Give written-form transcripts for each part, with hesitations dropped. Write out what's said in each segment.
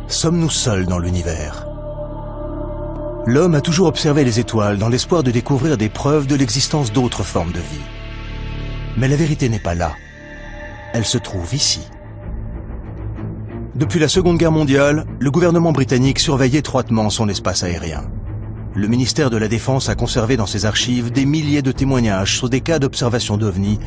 Sommes-nous seuls dans l'univers? L'homme a toujours observé les étoiles dans l'espoir de découvrir des preuves de l'existence d'autres formes de vie. Mais la vérité n'est pas là. Elle se trouve ici. Depuis la Seconde Guerre mondiale, le gouvernement britannique surveille étroitement son espace aérien. Le ministère de la Défense a conservé dans ses archives des milliers de témoignages sur des cas d'observation d'OVNI,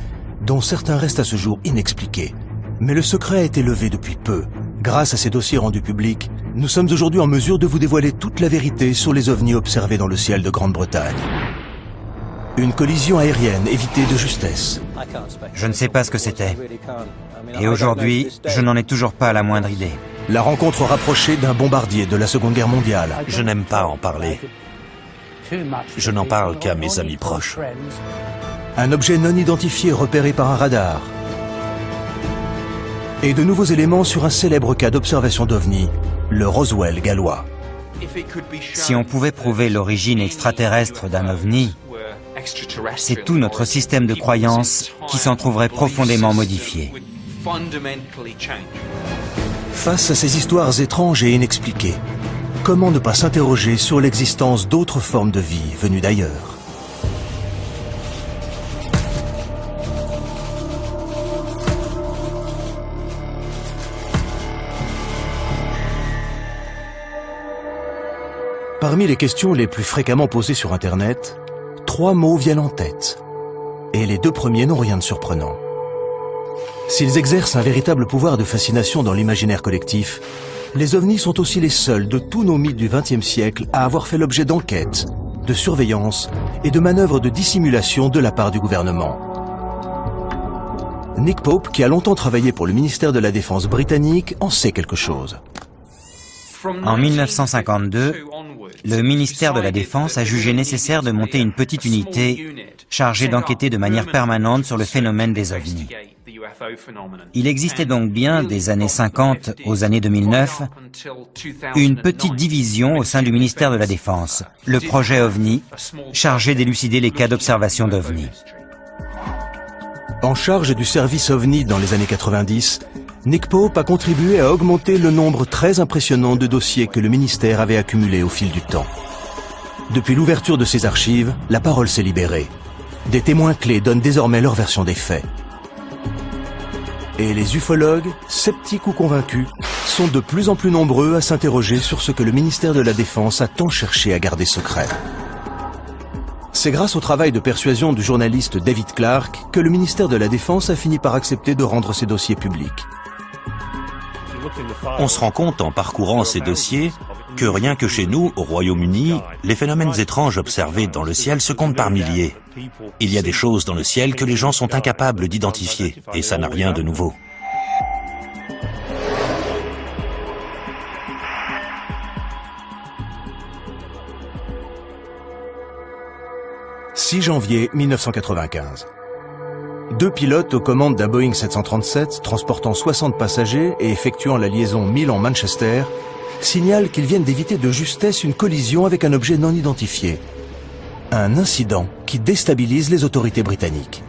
dont certains restent à ce jour inexpliqués. Mais le secret a été levé depuis peu. Grâce à ces dossiers rendus publics, nous sommes aujourd'hui en mesure de vous dévoiler toute la vérité sur les ovnis observés dans le ciel de Grande-Bretagne. Une collision aérienne évitée de justesse. Je ne sais pas ce que c'était. Et aujourd'hui, je n'en ai toujours pas la moindre idée. La rencontre rapprochée d'un bombardier de la Seconde Guerre mondiale. Je n'aime pas en parler. Je n'en parle qu'à mes amis proches. Un objet non identifié repéré par un radar. Et de nouveaux éléments sur un célèbre cas d'observation d'OVNI, le Roswell gallois. Si on pouvait prouver l'origine extraterrestre d'un OVNI, c'est tout notre système de croyances qui s'en trouverait profondément modifié. Face à ces histoires étranges et inexpliquées, comment ne pas s'interroger sur l'existence d'autres formes de vie venues d'ailleurs? Parmi les questions les plus fréquemment posées sur Internet, 3 mots viennent en tête. Et les 2 premiers n'ont rien de surprenant. S'ils exercent un véritable pouvoir de fascination dans l'imaginaire collectif, les ovnis sont aussi les seuls de tous nos mythes du XXe siècle à avoir fait l'objet d'enquêtes, de surveillance et de manœuvres de dissimulation de la part du gouvernement. Nick Pope, qui a longtemps travaillé pour le ministère de la Défense britannique, en sait quelque chose. En 1952, le ministère de la Défense a jugé nécessaire de monter une petite unité chargée d'enquêter de manière permanente sur le phénomène des ovnis. Il existait donc bien, des années 50 aux années 2009, une petite division au sein du ministère de la Défense, le projet OVNI, chargé d'élucider les cas d'observation d'OVNI. En charge du service OVNI dans les années 90, Nick Pope a contribué à augmenter le nombre très impressionnant de dossiers que le ministère avait accumulés au fil du temps. Depuis l'ouverture de ses archives, la parole s'est libérée. Des témoins clés donnent désormais leur version des faits. Et les ufologues, sceptiques ou convaincus, sont de plus en plus nombreux à s'interroger sur ce que le ministère de la Défense a tant cherché à garder secret. C'est grâce au travail de persuasion du journaliste David Clark que le ministère de la Défense a fini par accepter de rendre ses dossiers publics. On se rend compte en parcourant ces dossiers que rien que chez nous, au Royaume-Uni, les phénomènes étranges observés dans le ciel se comptent par milliers. Il y a des choses dans le ciel que les gens sont incapables d'identifier, et ça n'a rien de nouveau. « 6 janvier 1995. 2 pilotes aux commandes d'un Boeing 737 transportant 60 passagers et effectuant la liaison Milan-Manchester signalent qu'ils viennent d'éviter de justesse une collision avec un objet non identifié. Un incident qui déstabilise les autorités britanniques.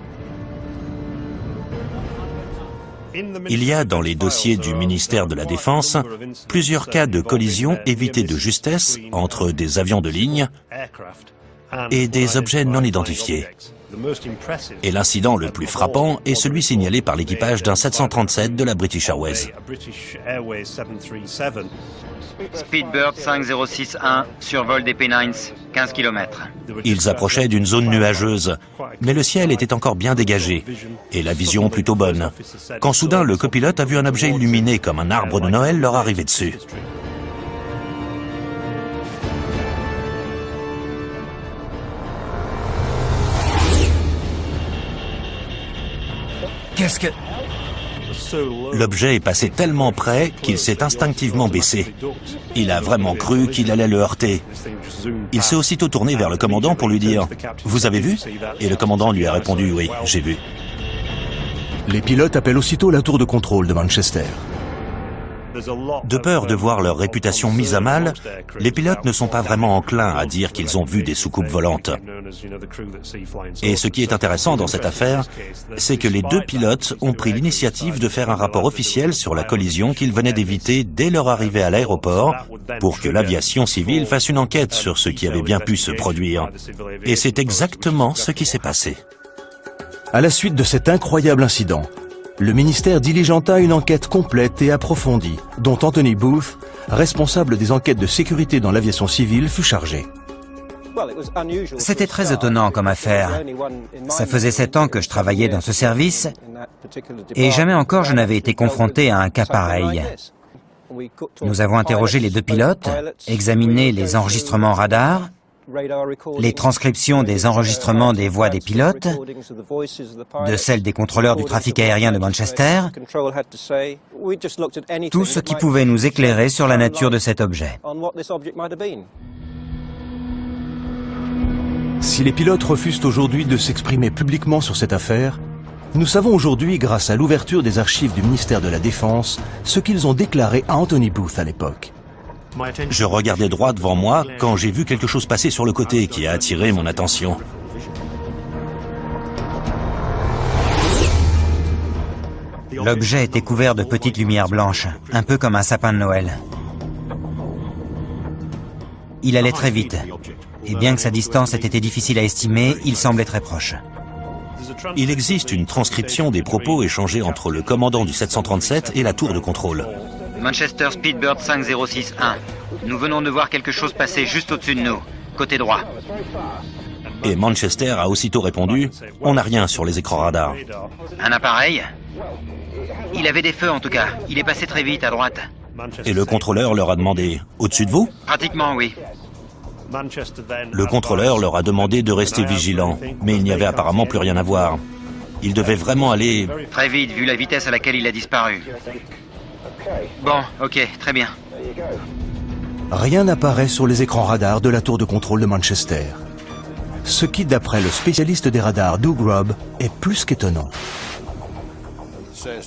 Il y a dans les dossiers du ministère de la Défense plusieurs cas de collision évités de justesse entre des avions de ligne et des objets non identifiés. Et l'incident le plus frappant est celui signalé par l'équipage d'un 737 de la British Airways. Speedbird 5061, survol des Pennines, 15 km. Ils approchaient d'une zone nuageuse, mais le ciel était encore bien dégagé, et la vision plutôt bonne, quand soudain le copilote a vu un objet illuminé comme un arbre de Noël leur arriver dessus. Qu'est-ce que... L'objet est passé tellement près qu'il s'est instinctivement baissé. Il a vraiment cru qu'il allait le heurter. Il s'est aussitôt tourné vers le commandant pour lui dire « Vous avez vu ?» Et le commandant lui a répondu « Oui, j'ai vu ». Les pilotes appellent aussitôt la tour de contrôle de Manchester. De peur de voir leur réputation mise à mal, les pilotes ne sont pas vraiment enclins à dire qu'ils ont vu des soucoupes volantes. Et ce qui est intéressant dans cette affaire, c'est que les deux pilotes ont pris l'initiative de faire un rapport officiel sur la collision qu'ils venaient d'éviter dès leur arrivée à l'aéroport, pour que l'aviation civile fasse une enquête sur ce qui avait bien pu se produire. Et c'est exactement ce qui s'est passé. À la suite de cet incroyable incident, le ministère diligenta une enquête complète et approfondie, dont Anthony Booth, responsable des enquêtes de sécurité dans l'aviation civile, fut chargé. C'était très étonnant comme affaire. Ça faisait 7 ans que je travaillais dans ce service et jamais encore je n'avais été confronté à un cas pareil. Nous avons interrogé les deux pilotes, examiné les enregistrements radars, les transcriptions des enregistrements des voix des pilotes, de celles des contrôleurs du trafic aérien de Manchester, tout ce qui pouvait nous éclairer sur la nature de cet objet. Si les pilotes refusent aujourd'hui de s'exprimer publiquement sur cette affaire, nous savons aujourd'hui, grâce à l'ouverture des archives du ministère de la Défense, ce qu'ils ont déclaré à Anthony Booth à l'époque. Je regardais droit devant moi quand j'ai vu quelque chose passer sur le côté qui a attiré mon attention. L'objet était couvert de petites lumières blanches, un peu comme un sapin de Noël. Il allait très vite, et bien que sa distance ait été difficile à estimer, il semblait très proche. Il existe une transcription des propos échangés entre le commandant du 737 et la tour de contrôle. Manchester Speedbird 5061. Nous venons de voir quelque chose passer juste au-dessus de nous, côté droit. Et Manchester a aussitôt répondu « On n'a rien sur les écrans radars ». Un appareil? Il avait des feux en tout cas. Il est passé très vite à droite. Et le contrôleur leur a demandé « Au-dessus de vous ?» Pratiquement, oui. Le contrôleur leur a demandé de rester vigilants, mais il n'y avait apparemment plus rien à voir. Il devait vraiment aller... Très vite, vu la vitesse à laquelle il a disparu. Bon, ok, très bien. Rien n'apparaît sur les écrans radars de la tour de contrôle de Manchester. Ce qui, d'après le spécialiste des radars Doug Robb, est plus qu'étonnant.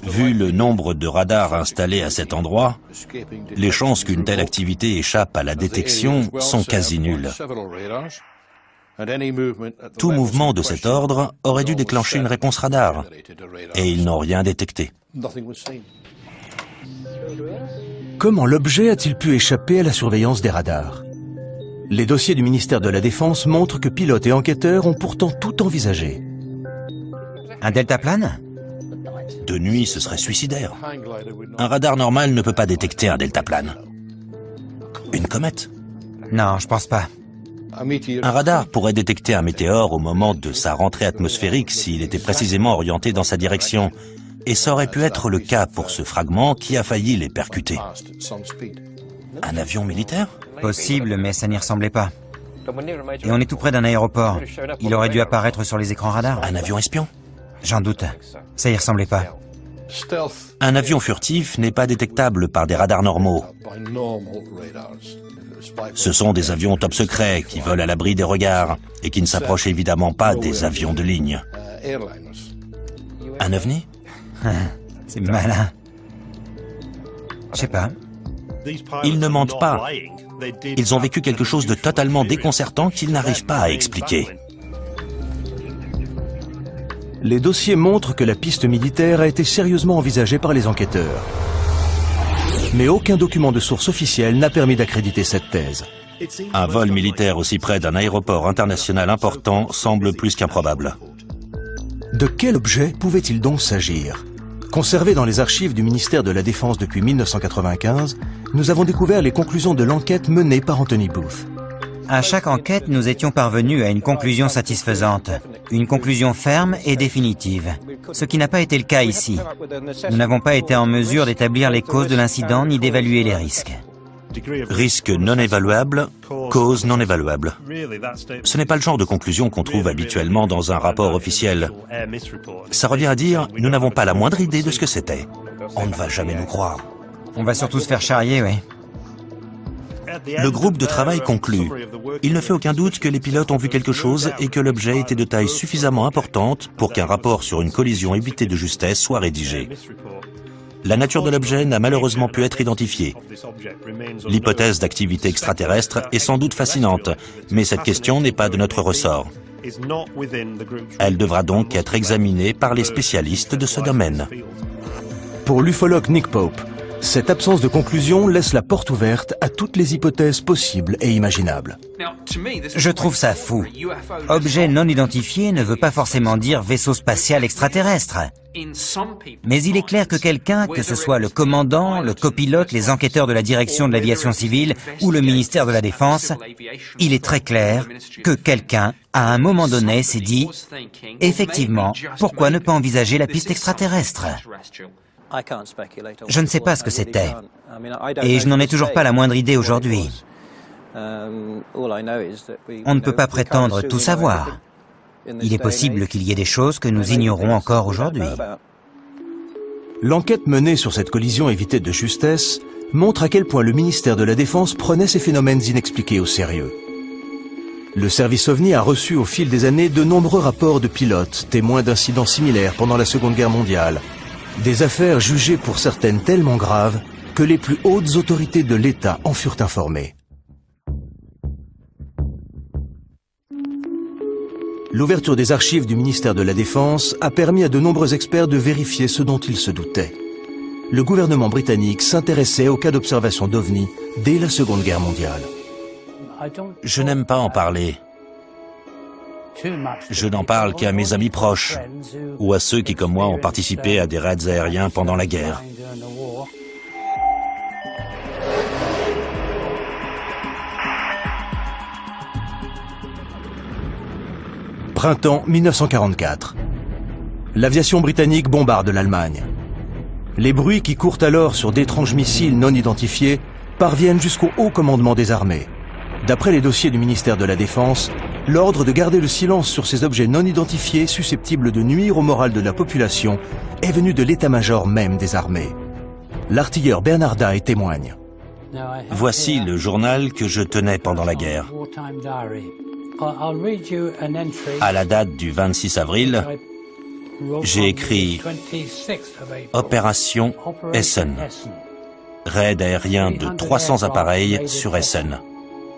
Vu le nombre de radars installés à cet endroit, les chances qu'une telle activité échappe à la détection sont quasi nulles. Tout mouvement de cet ordre aurait dû déclencher une réponse radar, et ils n'ont rien détecté. Comment l'objet a-t-il pu échapper à la surveillance des radars? Les dossiers du ministère de la Défense montrent que pilotes et enquêteurs ont pourtant tout envisagé. Un deltaplane? De nuit, ce serait suicidaire. Un radar normal ne peut pas détecter un deltaplane. Une comète? Non, je pense pas. Un radar pourrait détecter un météore au moment de sa rentrée atmosphérique s'il était précisément orienté dans sa direction. Et ça aurait pu être le cas pour ce fragment qui a failli les percuter. Un avion militaire? Possible, mais ça n'y ressemblait pas. Et on est tout près d'un aéroport. Il aurait dû apparaître sur les écrans radars. Un avion espion? J'en doute. Ça y ressemblait pas. Un avion furtif n'est pas détectable par des radars normaux. Ce sont des avions top secret qui volent à l'abri des regards et qui ne s'approchent évidemment pas des avions de ligne. Un ovni? C'est malin. Je sais pas. Ils ne mentent pas. Ils ont vécu quelque chose de totalement déconcertant qu'ils n'arrivent pas à expliquer. Les dossiers montrent que la piste militaire a été sérieusement envisagée par les enquêteurs. Mais aucun document de source officielle n'a permis d'accréditer cette thèse. Un vol militaire aussi près d'un aéroport international important semble plus qu'improbable. De quel objet pouvait-il donc s'agir? Conservé dans les archives du ministère de la Défense depuis 1995, nous avons découvert les conclusions de l'enquête menée par Anthony Booth. À chaque enquête, nous étions parvenus à une conclusion satisfaisante, une conclusion ferme et définitive, ce qui n'a pas été le cas ici. Nous n'avons pas été en mesure d'établir les causes de l'incident ni d'évaluer les risques. Risque non évaluable, cause non évaluable. Ce n'est pas le genre de conclusion qu'on trouve habituellement dans un rapport officiel. Ça revient à dire, nous n'avons pas la moindre idée de ce que c'était. On ne va jamais nous croire. On va surtout se faire charrier, oui. Le groupe de travail conclut. Il ne fait aucun doute que les pilotes ont vu quelque chose et que l'objet était de taille suffisamment importante pour qu'un rapport sur une collision évitée de justesse soit rédigé. la nature de l'objet n'a malheureusement pu être identifiée. L'hypothèse d'activité extraterrestre est sans doute fascinante, mais cette question n'est pas de notre ressort. Elle devra donc être examinée par les spécialistes de ce domaine. Pour l'ufologue Nick Pope, cette absence de conclusion laisse la porte ouverte à toutes les hypothèses possibles et imaginables. Je trouve ça fou. Objet non identifié ne veut pas forcément dire vaisseau spatial extraterrestre. Mais il est clair que quelqu'un, que ce soit le commandant, le copilote, les enquêteurs de la direction de l'aviation civile ou le ministère de la Défense, il est très clair que quelqu'un, à un moment donné, s'est dit « Effectivement, pourquoi ne pas envisager la piste extraterrestre ?» Je ne sais pas ce que c'était, et je n'en ai toujours pas la moindre idée aujourd'hui. On ne peut pas prétendre tout savoir. Il est possible qu'il y ait des choses que nous ignorons encore aujourd'hui. L'enquête menée sur cette collision évitée de justesse montre à quel point le ministère de la Défense prenait ces phénomènes inexpliqués au sérieux. Le service OVNI a reçu au fil des années de nombreux rapports de pilotes, témoins d'incidents similaires pendant la Seconde Guerre mondiale. Des affaires jugées pour certaines tellement graves que les plus hautes autorités de l'État en furent informées. L'ouverture des archives du ministère de la Défense a permis à de nombreux experts de vérifier ce dont ils se doutaient. Le gouvernement britannique s'intéressait aux cas d'observation d'OVNI dès la Seconde Guerre mondiale. Je n'aime pas en parler. Je n'en parle qu'à mes amis proches ou à ceux qui, comme moi, ont participé à des raids aériens pendant la guerre. Printemps 1944. L'aviation britannique bombarde l'Allemagne. Les bruits qui courent alors sur d'étranges missiles non identifiés parviennent jusqu'au haut commandement des armées. D'après les dossiers du ministère de la Défense, l'ordre de garder le silence sur ces objets non identifiés susceptibles de nuire au moral de la population est venu de l'état-major même des armées. L'artilleur Bernard Day témoigne. Voici le journal que je tenais pendant la guerre. À la date du 26 avril, j'ai écrit « Opération Essen ». Raid aérien de 300 appareils sur Essen.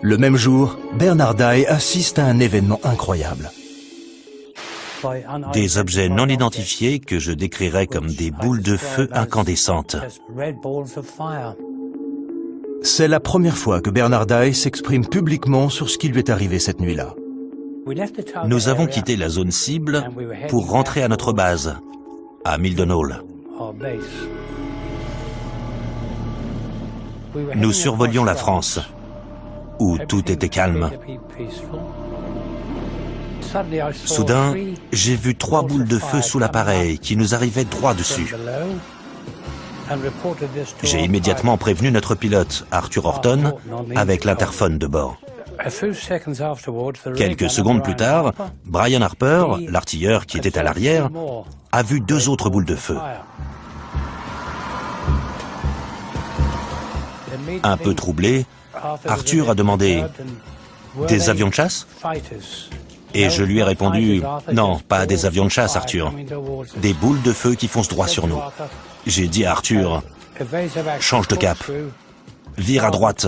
Le même jour, Bernard Day assiste à un événement incroyable. Des objets non identifiés que je décrirais comme des boules de feu incandescentes. C'est la première fois que Bernard Day s'exprime publiquement sur ce qui lui est arrivé cette nuit-là. Nous avons quitté la zone cible pour rentrer à notre base, à Mildenhall. Nous survolions la France, où tout était calme. Soudain, j'ai vu 3 boules de feu sous l'appareil qui nous arrivaient droit dessus. J'ai immédiatement prévenu notre pilote, Arthur Horton, avec l'interphone de bord. Quelques secondes plus tard, Brian Harper, l'artilleur qui était à l'arrière, a vu 2 autres boules de feu. Un peu troublé, Arthur a demandé « Des avions de chasse ?» Et je lui ai répondu « Non, pas des avions de chasse, Arthur. Des boules de feu qui foncent droit sur nous. » J'ai dit à Arthur « Change de cap. Vire à droite.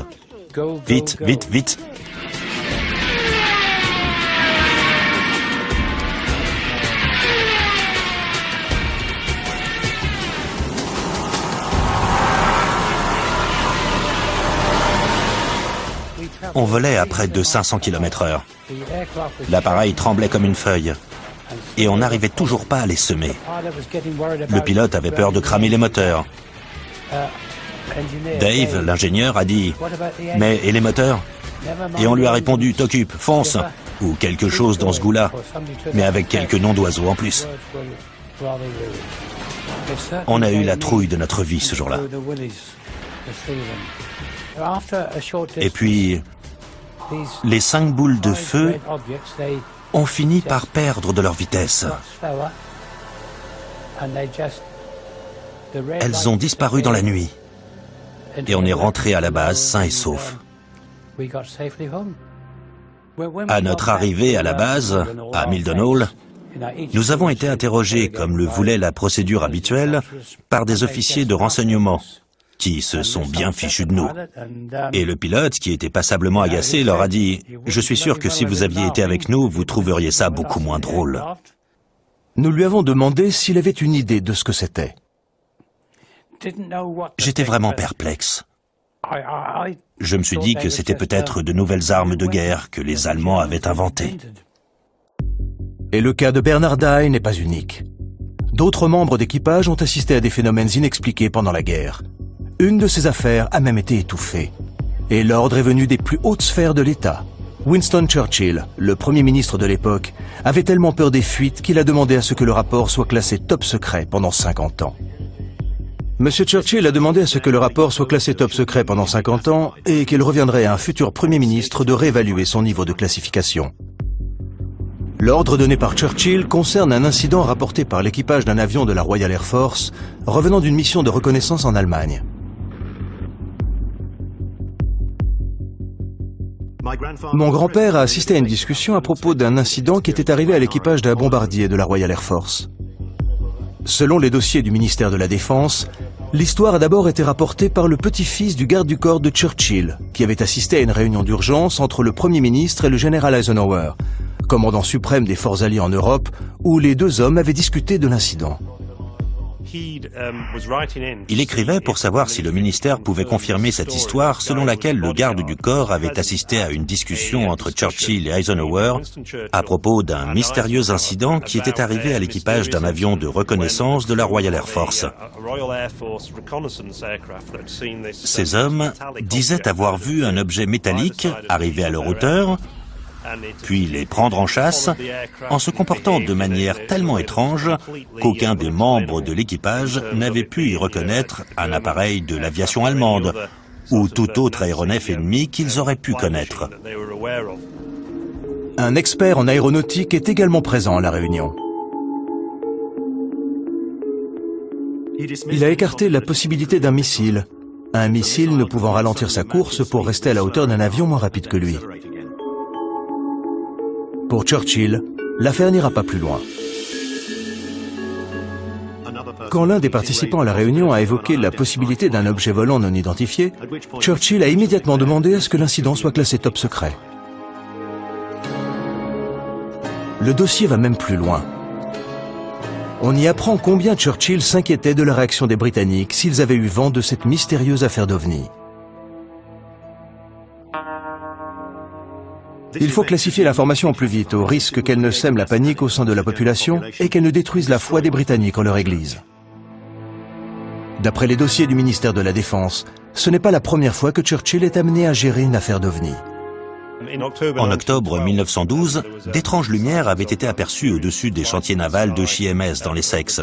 Vite, vite, vite. » On volait à près de 500 km/h. L'appareil tremblait comme une feuille. Et on n'arrivait toujours pas à les semer. Le pilote avait peur de cramer les moteurs. Dave, l'ingénieur, a dit « Mais et les moteurs ?» Et on lui a répondu « T'occupe, fonce !» ou quelque chose dans ce goût-là, mais avec quelques noms d'oiseaux en plus. On a eu la trouille de notre vie ce jour-là. Et puis, les 5 boules de feu ont fini par perdre de leur vitesse. Elles ont disparu dans la nuit. Et on est rentré à la base sain et sauf. À notre arrivée à la base, à Mildenhall, Nous avons été interrogés, comme le voulait la procédure habituelle, par des officiers de renseignement, qui se sont bien fichus de nous. Et le pilote, qui était passablement agacé, leur a dit « Je suis sûr que si vous aviez été avec nous, vous trouveriez ça beaucoup moins drôle. » Nous lui avons demandé s'il avait une idée de ce que c'était. J'étais vraiment perplexe. Je me suis dit que c'était peut-être de nouvelles armes de guerre que les Allemands avaient inventées. Et le cas de Bernard Dye n'est pas unique. D'autres membres d'équipage ont assisté à des phénomènes inexpliqués pendant la guerre. Une de ces affaires a même été étouffée. Et l'ordre est venu des plus hautes sphères de l'État. Winston Churchill, le Premier ministre de l'époque, avait tellement peur des fuites qu'il a demandé à ce que le rapport soit classé top secret pendant 50 ans. Monsieur Churchill a demandé à ce que le rapport soit classé top secret pendant 50 ans et qu'il reviendrait à un futur Premier ministre de réévaluer son niveau de classification. L'ordre donné par Churchill concerne un incident rapporté par l'équipage d'un avion de la Royal Air Force revenant d'une mission de reconnaissance en Allemagne. Mon grand-père a assisté à une discussion à propos d'un incident qui était arrivé à l'équipage d'un bombardier de la Royal Air Force. Selon les dossiers du ministère de la Défense, l'histoire a d'abord été rapportée par le petit-fils du garde du corps de Churchill, qui avait assisté à une réunion d'urgence entre le Premier ministre et le général Eisenhower, commandant suprême des forces alliées en Europe, où les deux hommes avaient discuté de l'incident. Il écrivait pour savoir si le ministère pouvait confirmer cette histoire selon laquelle le garde du corps avait assisté à une discussion entre Churchill et Eisenhower à propos d'un mystérieux incident qui était arrivé à l'équipage d'un avion de reconnaissance de la Royal Air Force. Ces hommes disaient avoir vu un objet métallique arriver à leur hauteur, puis les prendre en chasse, en se comportant de manière tellement étrange qu'aucun des membres de l'équipage n'avait pu y reconnaître un appareil de l'aviation allemande ou tout autre aéronef ennemi qu'ils auraient pu connaître. Un expert en aéronautique est également présent à la réunion. Il a écarté la possibilité d'un missile, un missile ne pouvant ralentir sa course pour rester à la hauteur d'un avion moins rapide que lui. Pour Churchill, l'affaire n'ira pas plus loin. Quand l'un des participants à la réunion a évoqué la possibilité d'un objet volant non identifié, Churchill a immédiatement demandé à ce que l'incident soit classé top secret. Le dossier va même plus loin. On y apprend combien Churchill s'inquiétait de la réaction des Britanniques s'ils avaient eu vent de cette mystérieuse affaire d'OVNI. Il faut classifier l'information au plus vite, au risque qu'elle ne sème la panique au sein de la population et qu'elle ne détruise la foi des Britanniques en leur Église. D'après les dossiers du ministère de la Défense, ce n'est pas la première fois que Churchill est amené à gérer une affaire d'OVNI. En octobre 1912, d'étranges lumières avaient été aperçues au-dessus des chantiers navals de Chiemess dans l'Essex.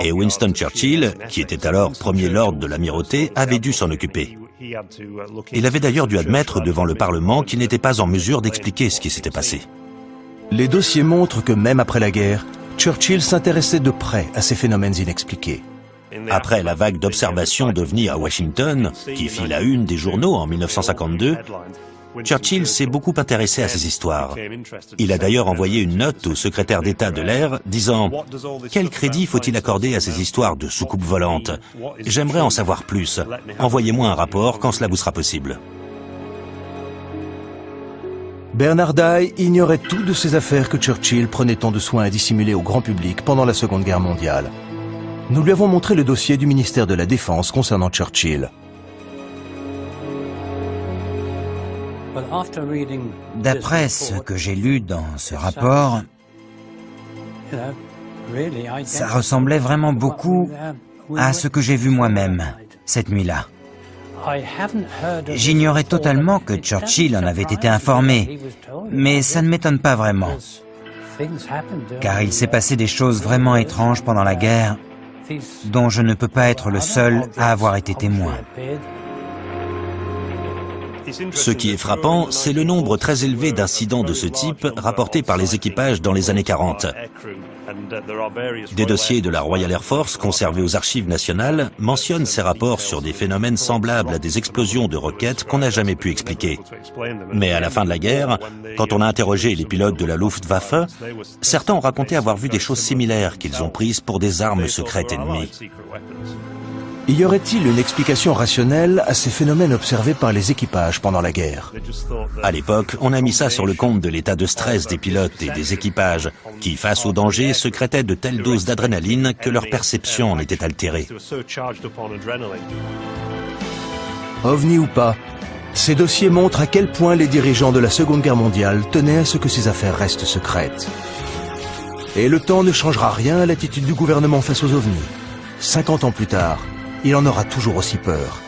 Et Winston Churchill, qui était alors Premier Lord de l'Amirauté, avait dû s'en occuper. Il avait d'ailleurs dû admettre devant le Parlement qu'il n'était pas en mesure d'expliquer ce qui s'était passé. Les dossiers montrent que même après la guerre, Churchill s'intéressait de près à ces phénomènes inexpliqués. Après la vague d'observations d'OVNI à Washington, qui fit la une des journaux en 1952, Churchill s'est beaucoup intéressé à ces histoires. Il a d'ailleurs envoyé une note au secrétaire d'État de l'air disant « Quel crédit faut-il accorder à ces histoires de soucoupes volantes? J'aimerais en savoir plus. Envoyez-moi un rapport quand cela vous sera possible. » Bernard Dye ignorait tout de ces affaires que Churchill prenait tant de soin à dissimuler au grand public pendant la Seconde Guerre mondiale. Nous lui avons montré le dossier du ministère de la Défense concernant Churchill. D'après ce que j'ai lu dans ce rapport, ça ressemblait vraiment beaucoup à ce que j'ai vu moi-même cette nuit-là. J'ignorais totalement que Churchill en avait été informé, mais ça ne m'étonne pas vraiment, car il s'est passé des choses vraiment étranges pendant la guerre, dont je ne peux pas être le seul à avoir été témoin. Ce qui est frappant, c'est le nombre très élevé d'incidents de ce type rapportés par les équipages dans les années 40. Des dossiers de la Royal Air Force conservés aux archives nationales mentionnent ces rapports sur des phénomènes semblables à des explosions de roquettes qu'on n'a jamais pu expliquer. Mais à la fin de la guerre, quand on a interrogé les pilotes de la Luftwaffe, certains ont raconté avoir vu des choses similaires qu'ils ont prises pour des armes secrètes ennemies. Y aurait-il une explication rationnelle à ces phénomènes observés par les équipages pendant la guerre? À l'époque, on a mis ça sur le compte de l'état de stress des pilotes et des équipages, qui, face au danger, secrétaient de telles doses d'adrénaline que leur perception en était altérée. OVNI ou pas, ces dossiers montrent à quel point les dirigeants de la Seconde Guerre mondiale tenaient à ce que ces affaires restent secrètes. Et le temps ne changera rien à l'attitude du gouvernement face aux OVNI. 50 ans plus tard, il en aura toujours aussi peur.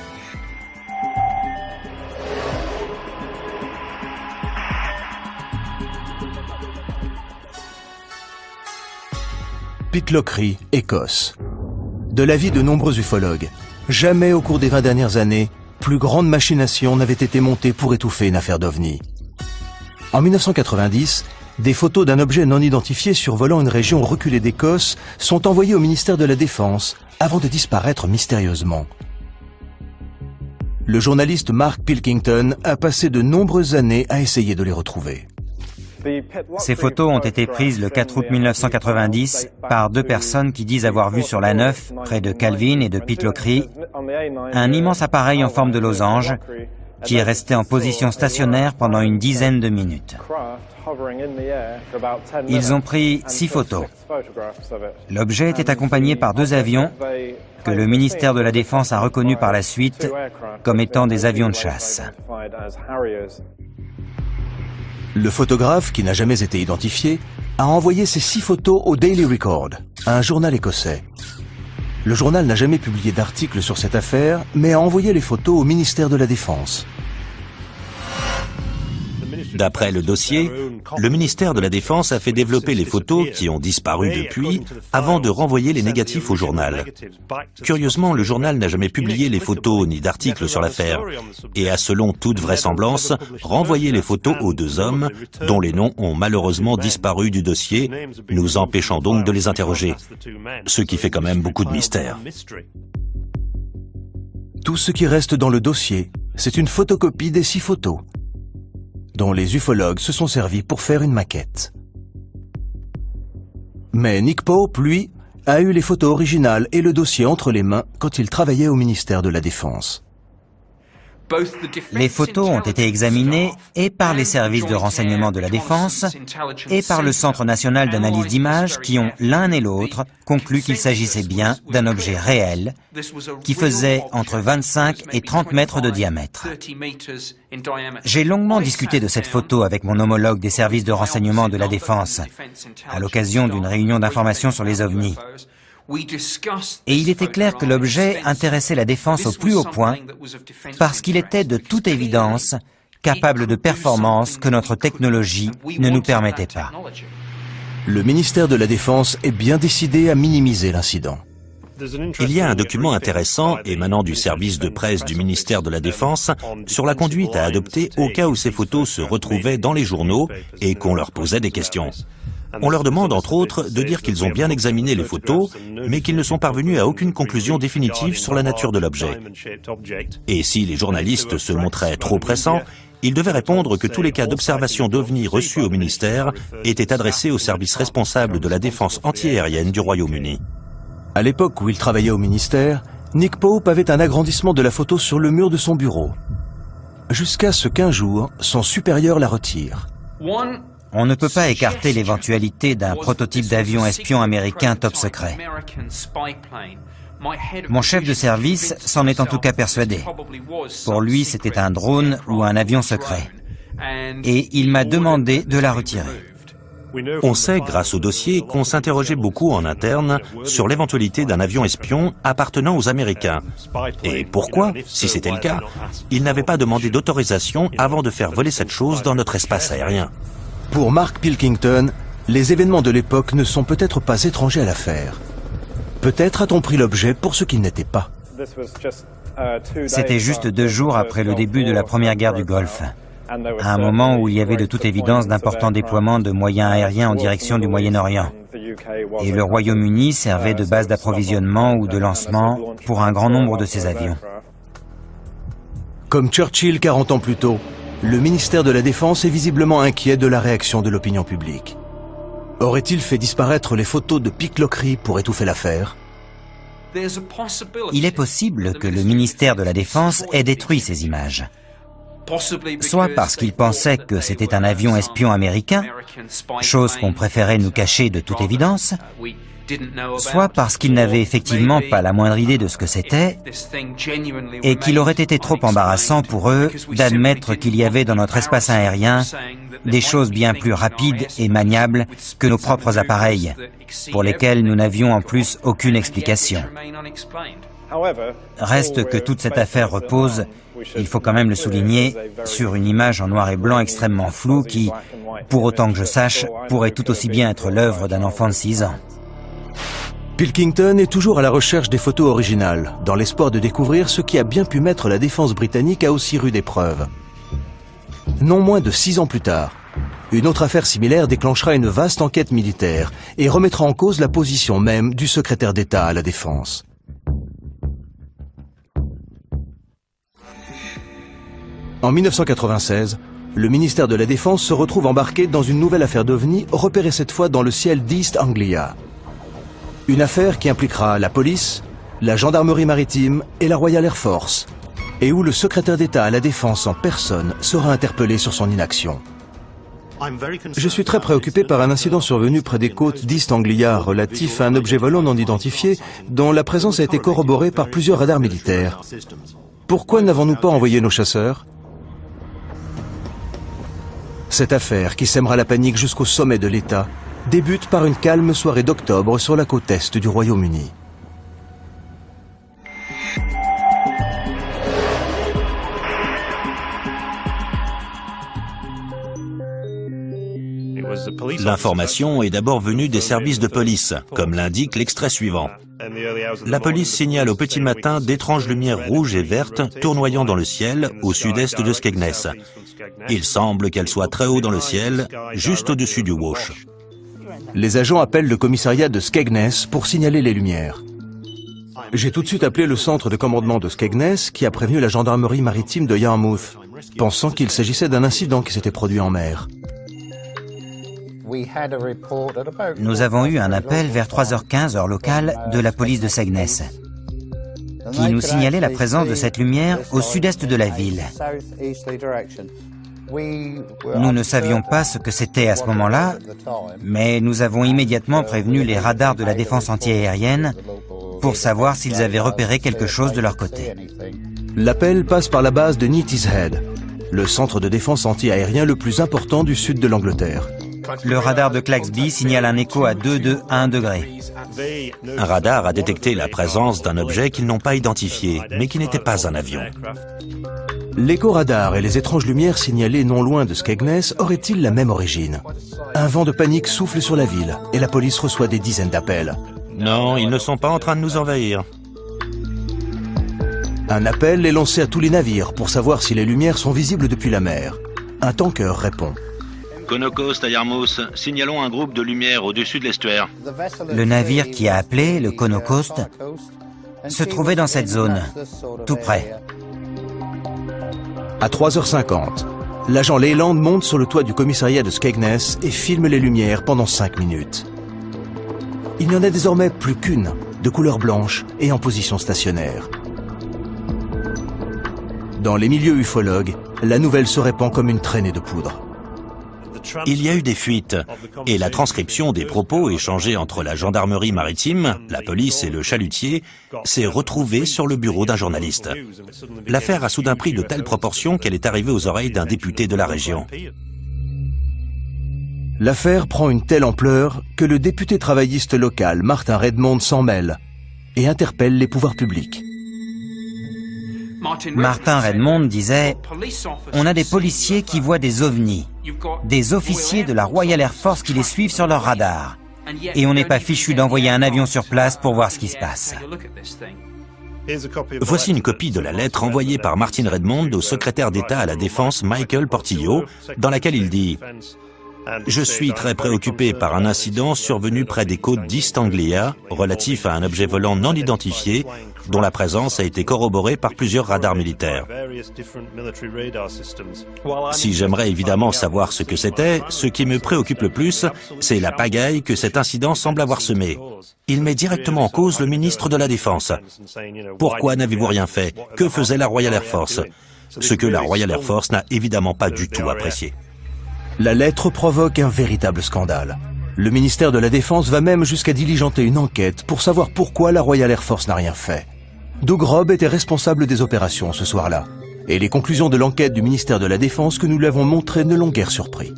Pitlochry, Écosse. De l'avis de nombreux ufologues, jamais au cours des 20 dernières années, plus grande machination n'avait été montée pour étouffer une affaire d'OVNI. En 1990, des photos d'un objet non identifié survolant une région reculée d'Écosse sont envoyées au ministère de la Défense avant de disparaître mystérieusement. Le journaliste Mark Pilkington a passé de nombreuses années à essayer de les retrouver. Ces photos ont été prises le 4 août 1990 par deux personnes qui disent avoir vu sur la 9, près de Calvin et de Pitlochry, un immense appareil en forme de losange qui est resté en position stationnaire pendant une dizaine de minutes. Ils ont pris 6 photos. L'objet était accompagné par 2 avions que le ministère de la Défense a reconnus par la suite comme étant des avions de chasse. Le photographe, qui n'a jamais été identifié, a envoyé ces 6 photos au Daily Record, un journal écossais. Le journal n'a jamais publié d'article sur cette affaire, mais a envoyé les photos au ministère de la Défense. D'après le dossier, le ministère de la Défense a fait développer les photos qui ont disparu depuis avant de renvoyer les négatifs au journal. Curieusement, le journal n'a jamais publié les photos ni d'articles sur l'affaire et a, selon toute vraisemblance, renvoyé les photos aux 2 hommes dont les noms ont malheureusement disparu du dossier, nous empêchant donc de les interroger. Ce qui fait quand même beaucoup de mystère. Tout ce qui reste dans le dossier, c'est une photocopie des 6 photos, dont les ufologues se sont servis pour faire une maquette. Mais Nick Pope, lui, a eu les photos originales et le dossier entre les mains quand il travaillait au ministère de la Défense. Les photos ont été examinées et par les services de renseignement de la Défense et par le Centre national d'analyse d'images qui ont l'un et l'autre conclu qu'il s'agissait bien d'un objet réel qui faisait entre 25 et 30 mètres de diamètre. J'ai longuement discuté de cette photo avec mon homologue des services de renseignement de la Défense à l'occasion d'une réunion d'information sur les ovnis. Et il était clair que l'objet intéressait la Défense au plus haut point parce qu'il était de toute évidence capable de performances que notre technologie ne nous permettait pas. Le ministère de la Défense est bien décidé à minimiser l'incident. Il y a un document intéressant émanant du service de presse du ministère de la Défense sur la conduite à adopter au cas où ces photos se retrouvaient dans les journaux et qu'on leur posait des questions. On leur demande, entre autres, de dire qu'ils ont bien examiné les photos, mais qu'ils ne sont parvenus à aucune conclusion définitive sur la nature de l'objet. Et si les journalistes se montraient trop pressants, ils devaient répondre que tous les cas d'observation d'OVNI reçus au ministère étaient adressés au service responsable de la défense antiaérienne du Royaume-Uni. À l'époque où il travaillait au ministère, Nick Pope avait un agrandissement de la photo sur le mur de son bureau. Jusqu'à ce qu'un jour, son supérieur la retire. On ne peut pas écarter l'éventualité d'un prototype d'avion espion américain top secret. Mon chef de service s'en est en tout cas persuadé. Pour lui, c'était un drone ou un avion secret. Et il m'a demandé de la retirer. On sait, grâce au dossier, qu'on s'interrogeait beaucoup en interne sur l'éventualité d'un avion espion appartenant aux Américains. Et pourquoi, si c'était le cas, ils n'avaient pas demandé d'autorisation avant de faire voler cette chose dans notre espace aérien. Pour Mark Pilkington, les événements de l'époque ne sont peut-être pas étrangers à l'affaire. Peut-être a-t-on pris l'objet pour ce qu'il n'était pas. C'était juste 2 jours après le début de la première guerre du Golfe, à un moment où il y avait de toute évidence d'importants déploiements de moyens aériens en direction du Moyen-Orient. Et le Royaume-Uni servait de base d'approvisionnement ou de lancement pour un grand nombre de ces avions. Comme Churchill 40 ans plus tôt, le ministère de la Défense est visiblement inquiet de la réaction de l'opinion publique. Aurait-il fait disparaître les photos de pickloquerie pour étouffer l'affaire? Il est possible que le ministère de la Défense ait détruit ces images. Soit parce qu'il pensait que c'était un avion espion américain, chose qu'on préférait nous cacher de toute évidence, soit parce qu'il n'avait effectivement pas la moindre idée de ce que c'était et qu'il aurait été trop embarrassant pour eux d'admettre qu'il y avait dans notre espace aérien des choses bien plus rapides et maniables que nos propres appareils, pour lesquels nous n'avions en plus aucune explication. Reste que toute cette affaire repose, il faut quand même le souligner, sur une image en noir et blanc extrêmement floue qui, pour autant que je sache, pourrait tout aussi bien être l'œuvre d'un enfant de 6 ans. Pilkington est toujours à la recherche des photos originales, dans l'espoir de découvrir ce qui a bien pu mettre la défense britannique à aussi rude épreuve. Non moins de 6 ans plus tard, une autre affaire similaire déclenchera une vaste enquête militaire et remettra en cause la position même du secrétaire d'État à la Défense. En 1996, le ministère de la Défense se retrouve embarqué dans une nouvelle affaire d'OVNI, repérée cette fois dans le ciel d'East Anglia. Une affaire qui impliquera la police, la gendarmerie maritime et la Royal Air Force, et où le secrétaire d'État à la Défense en personne sera interpellé sur son inaction. Je suis très préoccupé par un incident survenu près des côtes d'East Anglia relatif à un objet volant non identifié dont la présence a été corroborée par plusieurs radars militaires. Pourquoi n'avons-nous pas envoyé nos chasseurs ? Cette affaire, qui sèmera la panique jusqu'au sommet de l'État, débute par une calme soirée d'octobre sur la côte est du Royaume-Uni. L'information est d'abord venue des services de police, comme l'indique l'extrait suivant. La police signale au petit matin d'étranges lumières rouges et vertes tournoyant dans le ciel au sud-est de Skegness. Il semble qu'elles soient très haut dans le ciel, juste au-dessus du Wash. Les agents appellent le commissariat de Skegness pour signaler les lumières. J'ai tout de suite appelé le centre de commandement de Skegness qui a prévenu la gendarmerie maritime de Yarmouth, pensant qu'il s'agissait d'un incident qui s'était produit en mer. Nous avons eu un appel vers 3h15 heure locale de la police de Skegness, qui nous signalait la présence de cette lumière au sud-est de la ville. Nous ne savions pas ce que c'était à ce moment-là, mais nous avons immédiatement prévenu les radars de la défense antiaérienne pour savoir s'ils avaient repéré quelque chose de leur côté. L'appel passe par la base de Neatishead, le centre de défense antiaérien le plus important du sud de l'Angleterre. Le radar de Claxby signale un écho à 2,1 degrés. Un radar a détecté la présence d'un objet qu'ils n'ont pas identifié, mais qui n'était pas un avion. L'écho-radar et les étranges lumières signalées non loin de Skegness auraient-ils la même origine? Un vent de panique souffle sur la ville et la police reçoit des dizaines d'appels. Non, ils ne sont pas en train de nous envahir. Un appel est lancé à tous les navires pour savoir si les lumières sont visibles depuis la mer. Un tanker répond. Conocost à Yarmouth, signalons un groupe de lumières au-dessus de l'estuaire. Le navire qui a appelé, le Conocost, se trouvait dans cette zone, tout près. À 3h50, l'agent Leyland monte sur le toit du commissariat de Skegness et filme les lumières pendant 5 minutes. Il n'y en a désormais plus qu'une, de couleur blanche et en position stationnaire. Dans les milieux ufologues, la nouvelle se répand comme une traînée de poudre. Il y a eu des fuites, et la transcription des propos échangés entre la gendarmerie maritime, la police et le chalutier s'est retrouvée sur le bureau d'un journaliste. L'affaire a soudain pris de telles proportions qu'elle est arrivée aux oreilles d'un député de la région. L'affaire prend une telle ampleur que le député travailliste local, Martin Redmond, s'en mêle et interpelle les pouvoirs publics. Martin Redmond disait « On a des policiers qui voient des ovnis, des officiers de la Royal Air Force qui les suivent sur leur radar, et on n'est pas fichu d'envoyer un avion sur place pour voir ce qui se passe. » Voici une copie de la lettre envoyée par Martin Redmond au secrétaire d'État à la Défense Michael Portillo, dans laquelle il dit « Je suis très préoccupé par un incident survenu près des côtes d'East Anglia, relatif à un objet volant non identifié, dont la présence a été corroborée par plusieurs radars militaires. Si j'aimerais évidemment savoir ce que c'était, ce qui me préoccupe le plus, c'est la pagaille que cet incident semble avoir semée. Il met directement en cause le ministre de la Défense. Pourquoi n'avez-vous rien fait? Que faisait la Royal Air Force? Ce que la Royal Air Force n'a évidemment pas du tout apprécié. La lettre provoque un véritable scandale. Le ministère de la Défense va même jusqu'à diligenter une enquête pour savoir pourquoi la Royal Air Force n'a rien fait. Doug Robb était responsable des opérations ce soir-là, et les conclusions de l'enquête du ministère de la Défense que nous lui avons montrées ne l'ont guère surpris.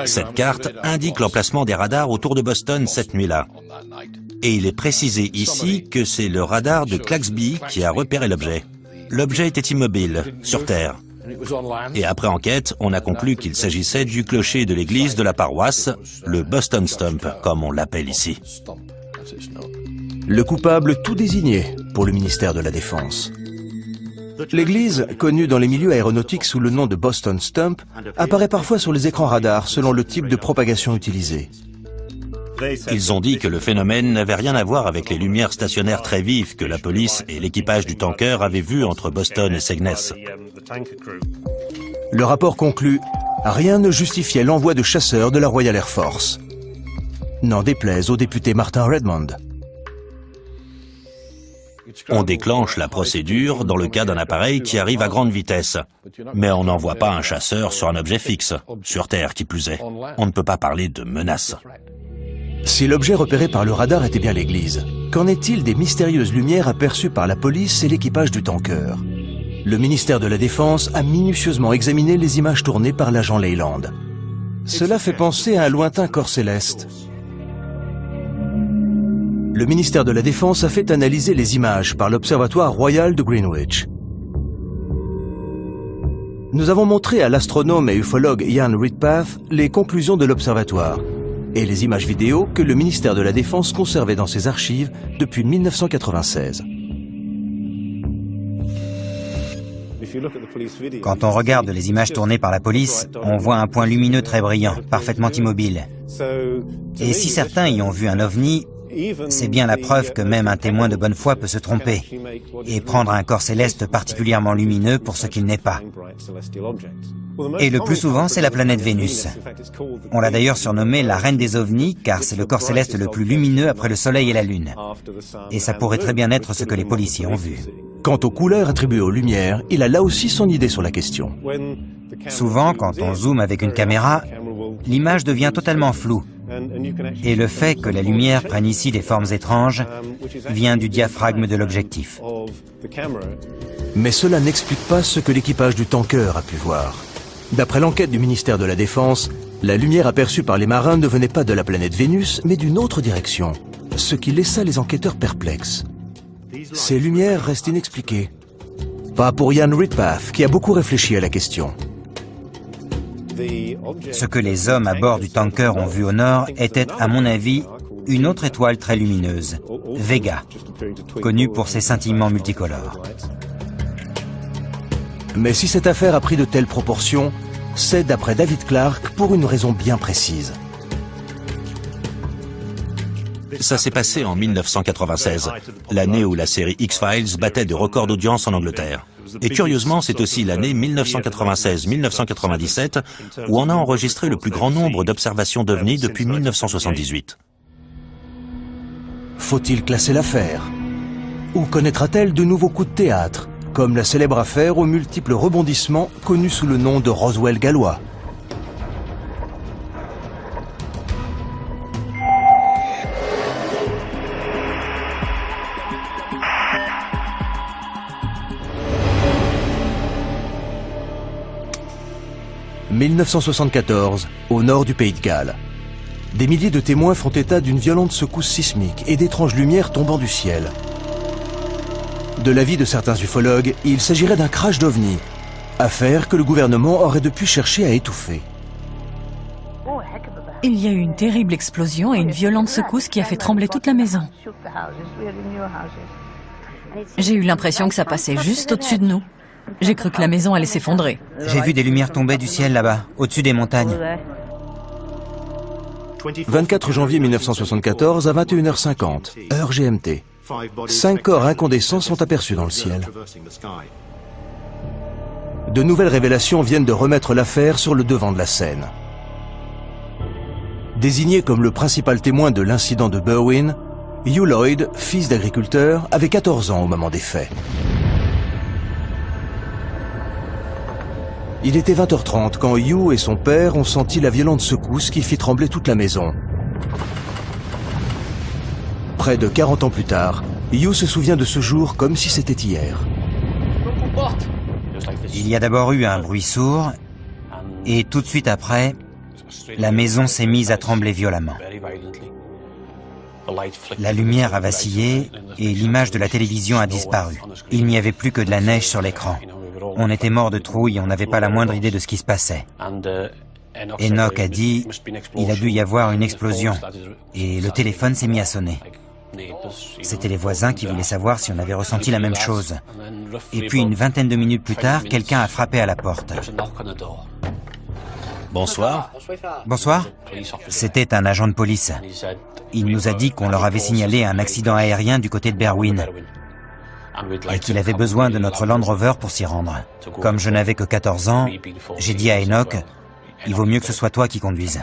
Cette carte indique l'emplacement des radars autour de Boston cette nuit-là. Et il est précisé ici que c'est le radar de Claxby qui a repéré l'objet. L'objet était immobile, sur Terre. Et après enquête, on a conclu qu'il s'agissait du clocher de l'église de la paroisse, le Boston Stump, comme on l'appelle ici. Le coupable tout désigné pour le ministère de la Défense. L'église, connue dans les milieux aéronautiques sous le nom de Boston Stump, apparaît parfois sur les écrans radars selon le type de propagation utilisé. Ils ont dit que le phénomène n'avait rien à voir avec les lumières stationnaires très vives que la police et l'équipage du tanker avaient vues entre Boston et Skegness. Le rapport conclut « Rien ne justifiait l'envoi de chasseurs de la Royal Air Force ». N'en déplaise au député Martin Redmond. On déclenche la procédure dans le cas d'un appareil qui arrive à grande vitesse. Mais on n'envoie pas un chasseur sur un objet fixe, sur Terre qui plus est. On ne peut pas parler de menace. Si l'objet repéré par le radar était bien l'église, qu'en est-il des mystérieuses lumières aperçues par la police et l'équipage du tanker? Le ministère de la Défense a minutieusement examiné les images tournées par l'agent Leyland. Cela fait penser à un lointain corps céleste. Le ministère de la Défense a fait analyser les images par l'Observatoire royal de Greenwich. Nous avons montré à l'astronome et ufologue Ian Redpath les conclusions de l'Observatoire et les images vidéo que le ministère de la Défense conservait dans ses archives depuis 1996. Quand on regarde les images tournées par la police, on voit un point lumineux très brillant, parfaitement immobile. Et si certains y ont vu un ovni, c'est bien la preuve que même un témoin de bonne foi peut se tromper et prendre un corps céleste particulièrement lumineux pour ce qu'il n'est pas. Et le plus souvent, c'est la planète Vénus. On l'a d'ailleurs surnommée la reine des ovnis, car c'est le corps céleste le plus lumineux après le Soleil et la Lune. Et ça pourrait très bien être ce que les policiers ont vu. Quant aux couleurs attribuées aux lumières, il a là aussi son idée sur la question. Souvent, quand on zoome avec une caméra, l'image devient totalement floue. Et le fait que la lumière prenne ici des formes étranges vient du diaphragme de l'objectif. Mais cela n'explique pas ce que l'équipage du tanker a pu voir. D'après l'enquête du ministère de la Défense, la lumière aperçue par les marins ne venait pas de la planète Vénus, mais d'une autre direction, ce qui laissa les enquêteurs perplexes. Ces lumières restent inexpliquées. Pas pour Ian Redpath, qui a beaucoup réfléchi à la question. Ce que les hommes à bord du tanker ont vu au nord était, à mon avis, une autre étoile très lumineuse, Vega, connue pour ses scintillements multicolores. Mais si cette affaire a pris de telles proportions, c'est, d'après David Clarke, pour une raison bien précise. Ça s'est passé en 1996, l'année où la série X-Files battait des records d'audience en Angleterre. Et curieusement, c'est aussi l'année 1996-1997 où on a enregistré le plus grand nombre d'observations d'OVNI depuis 1978. Faut-il classer l'affaire? Ou connaîtra-t-elle de nouveaux coups de théâtre, comme la célèbre affaire aux multiples rebondissements connue sous le nom de Roswell gallois? « 1974, au nord du Pays de Galles. Des milliers de témoins font état d'une violente secousse sismique et d'étranges lumières tombant du ciel. De l'avis de certains ufologues, il s'agirait d'un crash d'OVNI, affaire que le gouvernement aurait depuis cherché à étouffer. Il y a eu une terrible explosion et une violente secousse qui a fait trembler toute la maison. J'ai eu l'impression que ça passait juste au-dessus de nous. J'ai cru que la maison allait s'effondrer. J'ai vu des lumières tomber du ciel là-bas, au-dessus des montagnes. 24 janvier 1974 à 21h50, heure GMT. 5 corps incandescents sont aperçus dans le ciel. De nouvelles révélations viennent de remettre l'affaire sur le devant de la scène. Désigné comme le principal témoin de l'incident de Berwyn, Hugh Lloyd, fils d'agriculteur, avait 14 ans au moment des faits. Il était 20h30 quand Hugh et son père ont senti la violente secousse qui fit trembler toute la maison. Près de 40 ans plus tard, Hugh se souvient de ce jour comme si c'était hier. Il y a d'abord eu un bruit sourd, et tout de suite après, la maison s'est mise à trembler violemment. La lumière a vacillé et l'image de la télévision a disparu. Il n'y avait plus que de la neige sur l'écran. On était morts de trouille et on n'avait pas la moindre idée de ce qui se passait. Enoch a dit « il a dû y avoir une explosion » et le téléphone s'est mis à sonner. C'étaient les voisins qui voulaient savoir si on avait ressenti la même chose. Et puis une vingtaine de minutes plus tard, quelqu'un a frappé à la porte. Bonsoir. Bonsoir. C'était un agent de police. Il nous a dit qu'on leur avait signalé un accident aérien du côté de Berwyn et qu'il avait besoin de notre Land Rover pour s'y rendre. Comme je n'avais que 14 ans, j'ai dit à Enoch, « Il vaut mieux que ce soit toi qui conduise. »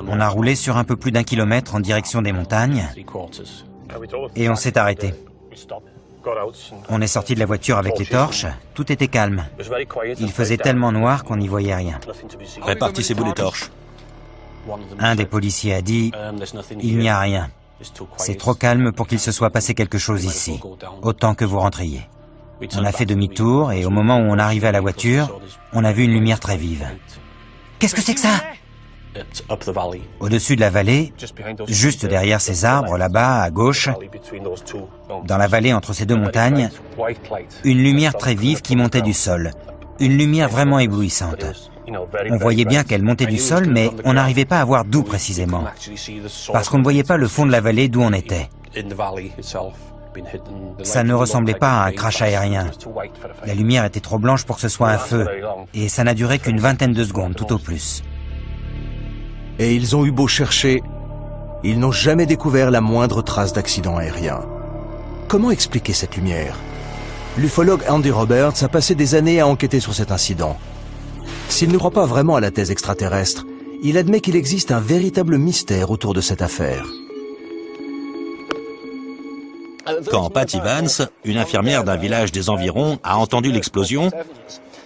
On a roulé sur un peu plus d'1 kilomètre en direction des montagnes et on s'est arrêté. On est sorti de la voiture avec les torches, tout était calme. Il faisait tellement noir qu'on n'y voyait rien. Répartissez-vous les torches. Un des policiers a dit « Il n'y a rien. C'est trop calme pour qu'il se soit passé quelque chose ici. Autant que vous rentriez. » On a fait demi-tour et au moment où on arrivait à la voiture, on a vu une lumière très vive. « Qu'est-ce que c'est que ça ?» Au-dessus de la vallée, juste derrière ces arbres, là-bas, à gauche, dans la vallée entre ces deux montagnes, une lumière très vive qui montait du sol. Une lumière vraiment éblouissante. On voyait bien qu'elle montait du sol, mais on n'arrivait pas à voir d'où précisément. Parce qu'on ne voyait pas le fond de la vallée d'où on était. Ça ne ressemblait pas à un crash aérien. La lumière était trop blanche pour que ce soit un feu, et ça n'a duré qu'une vingtaine de secondes, tout au plus. Et ils ont eu beau chercher, ils n'ont jamais découvert la moindre trace d'accident aérien. Comment expliquer cette lumière? L'ufologue Andy Roberts a passé des années à enquêter sur cet incident. S'il ne croit pas vraiment à la thèse extraterrestre, il admet qu'il existe un véritable mystère autour de cette affaire. Quand Patty Vance, une infirmière d'un village des environs, a entendu l'explosion,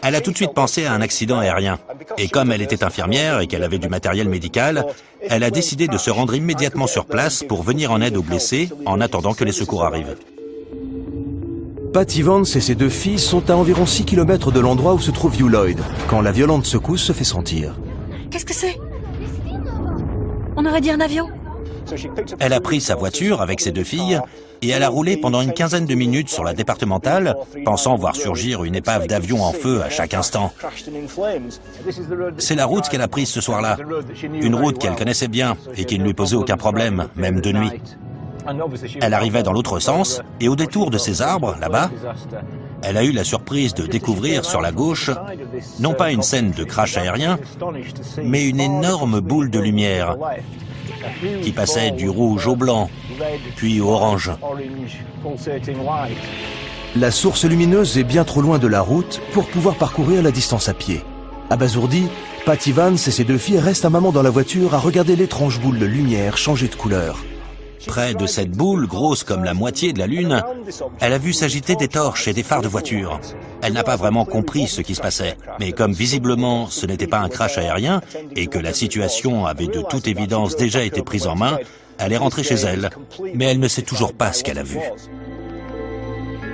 elle a tout de suite pensé à un accident aérien. Et comme elle était infirmière et qu'elle avait du matériel médical, elle a décidé de se rendre immédiatement sur place pour venir en aide aux blessés en attendant que les secours arrivent. Patty Vance et ses 2 filles sont à environ 6 km de l'endroit où se trouve Hugh Lloyd, quand la violente secousse se fait sentir. Qu'est-ce que c'est? On aurait dit un avion. Elle a pris sa voiture avec ses 2 filles et elle a roulé pendant une quinzaine de minutes sur la départementale, pensant voir surgir une épave d'avion en feu à chaque instant. C'est la route qu'elle a prise ce soir-là, une route qu'elle connaissait bien et qui ne lui posait aucun problème, même de nuit. Elle arrivait dans l'autre sens et au détour de ces arbres, là-bas, elle a eu la surprise de découvrir sur la gauche, non pas une scène de crash aérien, mais une énorme boule de lumière qui passait du rouge au blanc, puis au orange. La source lumineuse est bien trop loin de la route pour pouvoir parcourir la distance à pied. Abasourdie, Patty Vance et ses 2 filles restent un moment dans la voiture à regarder l'étrange boule de lumière changer de couleur. Près de cette boule, grosse comme la moitié de la Lune, elle a vu s'agiter des torches et des phares de voiture. Elle n'a pas vraiment compris ce qui se passait, mais comme visiblement ce n'était pas un crash aérien et que la situation avait de toute évidence déjà été prise en main, elle est rentrée chez elle, mais elle ne sait toujours pas ce qu'elle a vu.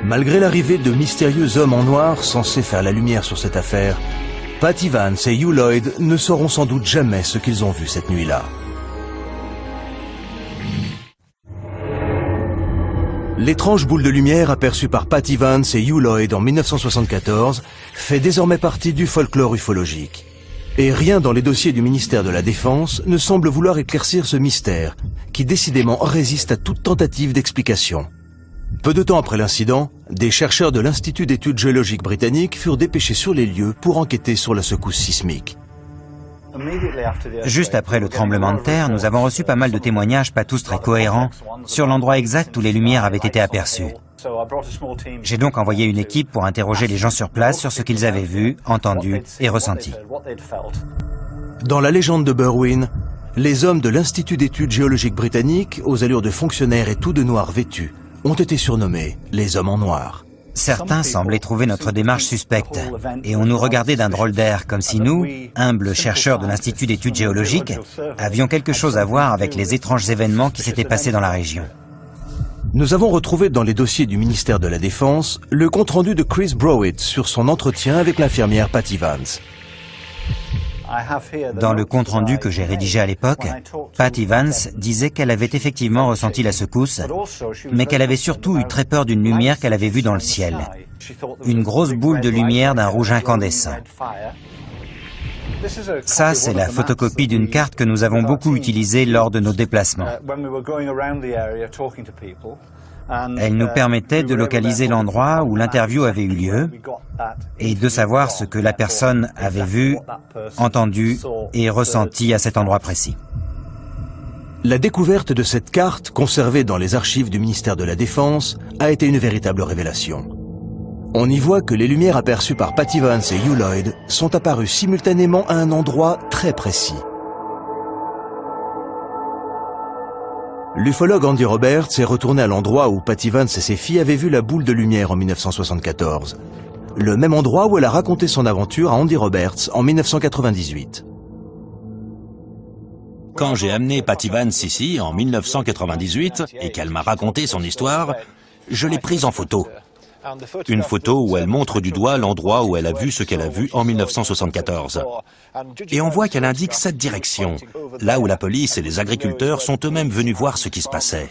Malgré l'arrivée de mystérieux hommes en noir censés faire la lumière sur cette affaire, Patty Vance et Hugh Lloyd ne sauront sans doute jamais ce qu'ils ont vu cette nuit-là. L'étrange boule de lumière aperçue par Patty Vance et Hugh Lloyd en 1974 fait désormais partie du folklore ufologique. Et rien dans les dossiers du ministère de la Défense ne semble vouloir éclaircir ce mystère, qui décidément résiste à toute tentative d'explication. Peu de temps après l'incident, des chercheurs de l'Institut d'études géologiques britanniques furent dépêchés sur les lieux pour enquêter sur la secousse sismique. Juste après le tremblement de terre, nous avons reçu pas mal de témoignages, pas tous très cohérents, sur l'endroit exact où les lumières avaient été aperçues. J'ai donc envoyé une équipe pour interroger les gens sur place sur ce qu'ils avaient vu, entendu et ressenti. Dans la légende de Berwyn, les hommes de l'Institut d'études géologiques britanniques, aux allures de fonctionnaires et tout de noir vêtus, ont été surnommés les hommes en noir. Certains semblaient trouver notre démarche suspecte et on nous regardait d'un drôle d'air, comme si nous, humbles chercheurs de l'Institut d'études géologiques, avions quelque chose à voir avec les étranges événements qui s'étaient passés dans la région. Nous avons retrouvé dans les dossiers du ministère de la Défense le compte-rendu de Chris Browett sur son entretien avec l'infirmière Patty Vance. Dans le compte-rendu que j'ai rédigé à l'époque, Patty Vance disait qu'elle avait effectivement ressenti la secousse, mais qu'elle avait surtout eu très peur d'une lumière qu'elle avait vue dans le ciel. Une grosse boule de lumière d'un rouge incandescent. Ça, c'est la photocopie d'une carte que nous avons beaucoup utilisée lors de nos déplacements. Elle nous permettait de localiser l'endroit où l'interview avait eu lieu et de savoir ce que la personne avait vu, entendu et ressenti à cet endroit précis. La découverte de cette carte, conservée dans les archives du ministère de la Défense, a été une véritable révélation. On y voit que les lumières aperçues par Patty Vance et Hugh Lloyd sont apparues simultanément à un endroit très précis. L'ufologue Andy Roberts est retourné à l'endroit où Patty Vance et ses filles avaient vu la boule de lumière en 1974. Le même endroit où elle a raconté son aventure à Andy Roberts en 1998. Quand j'ai amené Patty Vance ici en 1998 et qu'elle m'a raconté son histoire, je l'ai prise en photo. Une photo où elle montre du doigt l'endroit où elle a vu ce qu'elle a vu en 1974. Et on voit qu'elle indique cette direction, là où la police et les agriculteurs sont eux-mêmes venus voir ce qui se passait.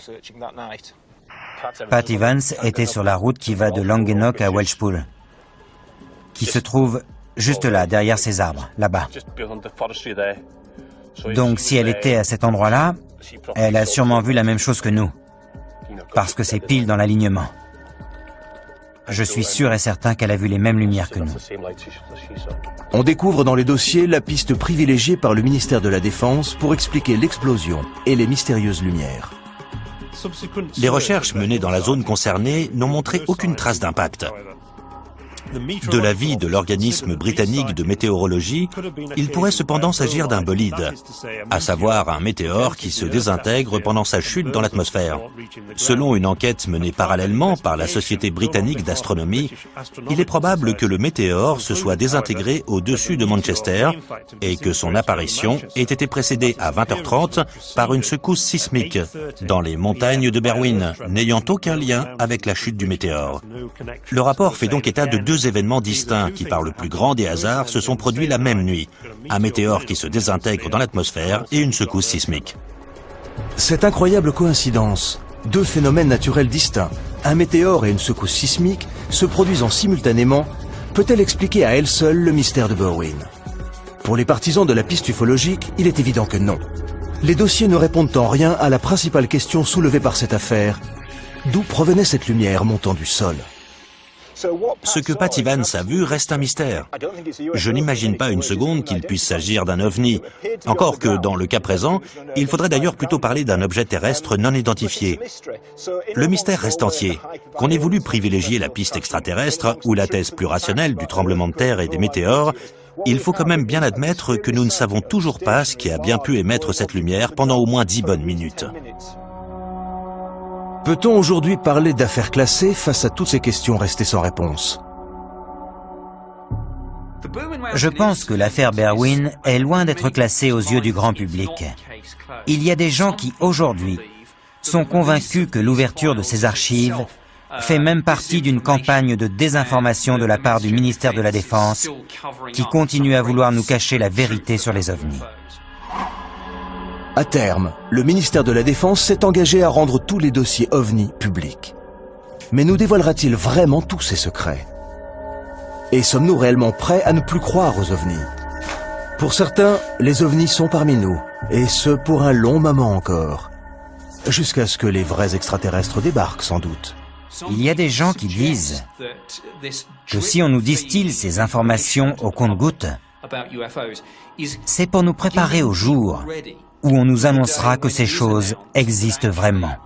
Patty Vance était sur la route qui va de Languedoc à Welshpool, qui se trouve juste là, derrière ces arbres, là-bas. Donc si elle était à cet endroit-là, elle a sûrement vu la même chose que nous, parce que c'est pile dans l'alignement. Je suis sûr et certain qu'elle a vu les mêmes lumières que nous. On découvre dans les dossiers la piste privilégiée par le ministère de la Défense pour expliquer l'explosion et les mystérieuses lumières. Les recherches menées dans la zone concernée n'ont montré aucune trace d'impact. De l'avis de l'organisme britannique de météorologie, il pourrait cependant s'agir d'un bolide, à savoir un météore qui se désintègre pendant sa chute dans l'atmosphère. Selon une enquête menée parallèlement par la Société britannique d'astronomie, il est probable que le météore se soit désintégré au-dessus de Manchester et que son apparition ait été précédée à 20h30 par une secousse sismique dans les montagnes de Berwyn, n'ayant aucun lien avec la chute du météore. Le rapport fait donc état de deux événements distincts qui, par le plus grand des hasards, se sont produits la même nuit. Un météore qui se désintègre dans l'atmosphère et une secousse sismique. Cette incroyable coïncidence, deux phénomènes naturels distincts, un météore et une secousse sismique, se produisant simultanément, peut-elle expliquer à elle seule le mystère de Berwyn? Pour les partisans de la piste ufologique, il est évident que non. Les dossiers ne répondent en rien à la principale question soulevée par cette affaire. D'où provenait cette lumière montant du sol? Ce que Patty Vance a vu reste un mystère. Je n'imagine pas une seconde qu'il puisse s'agir d'un ovni. Encore que, dans le cas présent, il faudrait d'ailleurs plutôt parler d'un objet terrestre non identifié. Le mystère reste entier. Qu'on ait voulu privilégier la piste extraterrestre ou la thèse plus rationnelle du tremblement de terre et des météores, il faut quand même bien admettre que nous ne savons toujours pas ce qui a bien pu émettre cette lumière pendant au moins 10 bonnes minutes. Peut-on aujourd'hui parler d'affaires classées face à toutes ces questions restées sans réponse? Je pense que l'affaire Berwyn est loin d'être classée aux yeux du grand public. Il y a des gens qui, aujourd'hui, sont convaincus que l'ouverture de ces archives fait même partie d'une campagne de désinformation de la part du ministère de la Défense qui continue à vouloir nous cacher la vérité sur les ovnis. À terme, le ministère de la Défense s'est engagé à rendre tous les dossiers OVNI publics. Mais nous dévoilera-t-il vraiment tous ces secrets? Et sommes-nous réellement prêts à ne plus croire aux ovnis? Pour certains, les ovnis sont parmi nous, et ce pour un long moment encore. Jusqu'à ce que les vrais extraterrestres débarquent, sans doute. Il y a des gens qui disent que si on nous distille ces informations au compte-gouttes, c'est pour nous préparer au jour où on nous annoncera que ces choses existent vraiment.